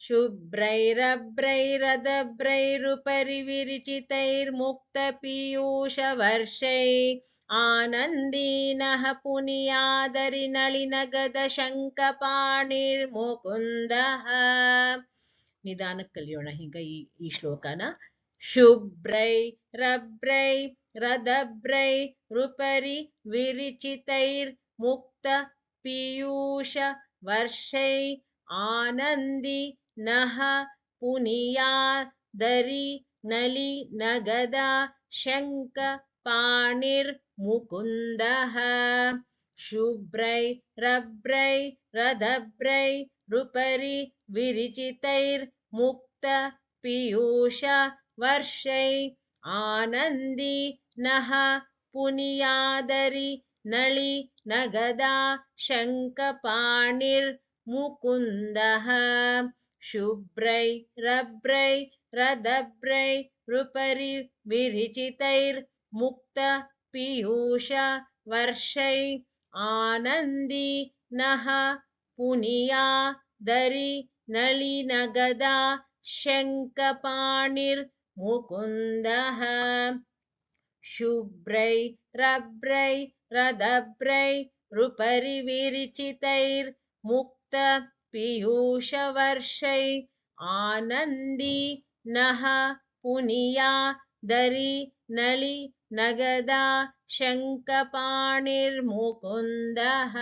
शुभ्रैरभ्रैरदभ्रैरुपरि विरिचितैर्मुक्तपीयूषवर्षैः आनन्दीनः पुनीयादरिनलिनगदशङ्खपाणिर्मुकुन्दः. ನಿಧಾನಕ್ಕೆ ಕಲಿಯೋಣ ಈಗ ಈ ಶ್ಲೋಕನ. ಶುಭ್ರೈರಭ್ರೈರದಭ್ರೈರುಪರಿ ವಿರಿಚಿತೈರ್ಮುಕ್ತ ಪೀಯೂಷ ವರ್ಷೈ ಆನಂದಿ ನಃ ಪುನಿಯಾದರಿ ನಲಿ ನಗದ ಶಂಕ ಪಾಣಿರ್ ಮುಕುಂದಃ. ಶುಭ್ರೈರಭ್ರೈರದಭ್ರೈರುಪರಿ ವಿರಿಚಿತೈರ್ಮುಕ್ತ ಪೀಯೂಷ ವರ್ಷೈ ಆನಂದಿ ನಃ ಪುನಿಯಾದರಿ ನಳಿ ನಗದ ಶಂಕಪಾಣಿರ್ ಮುಕುಂದಃ. ಶುಭ್ರೈರಭ್ರೈರದಭ್ರೈರುಪರಿ ವಿರಿಚಿತೈರ್ಮುಕ್ತ ಪೀಯೂಷ ವರ್ಷೈ ಆನಂದಿ ನಃ ಪುನಿಯಾದರಿ ನಳಿ ನಗದ ಶಂಕಪಾಣಿರ್ ಮುಕುಂದಃ. ಶುಭ್ರೈರಭ್ರೈರದಭ್ರೈರುಪರಿ ವಿರಿಚಿತೈರ್ಮುಕ್ತ ಪೀಯೂಷ ವರ್ಷೈ ಆನಂದಿ ನಃ ಪುನಿಯಾದರಿ ನಳಿ ನಗದ ಶಂಕಪಾಣಿರ್ ಮುಕುಂದಃ.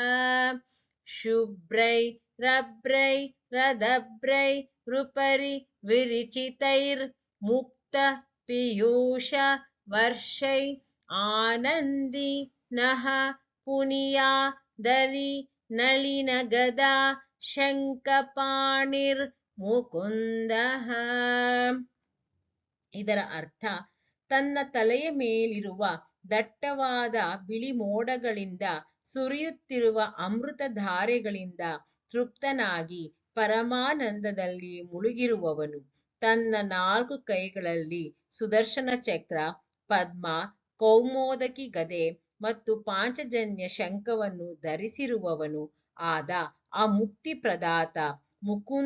ಶುಭ್ರೈರಭ್ರೈರದಭ್ರೈರುಪರಿ ವಿರಿಚಿತೈರ್ಮುಕ್ತ ಪೀಯೂಷ ವರ್ಷೈ ಆನಂದಿ ನಃ ಪುನಿಯಾದರಿ ನಳಿ ನಗದ ಶಂಕಪಾಣಿರ್ ಮುಕುಂದಃ. ಇದರ ಅರ್ಥ, ತನ್ನ ತಲೆಯ ಮೇಲಿರುವ ದಟ್ಟವಾದ ಬಿಳಿ ಮೋಡಗಳಿಂದ ಸುರಿಯುತ್ತಿರುವ ಅಮೃತ ಧಾರೆಗಳಿಂದ ತೃಪ್ತನಾಗಿ ಪರಮಾನಂದದಲ್ಲಿ ಮುಳುಗಿರುವವನು, ತನ್ನ 4 ಕೈಗಳಲ್ಲಿ ಸುದರ್ಶನ ಚಕ್ರ, ಪದ್ಮ, ಕೌಮೋದಕಿ ಗದೆ ಮತ್ತು ಪಾಂಚಜನ್ಯ ಶಂಖವನ್ನು ಧರಿಸಿರುವವನು ಆದ ಆ ಮುಕ್ತಿ ಪ್ರದಾತ ಮುಕುಂದ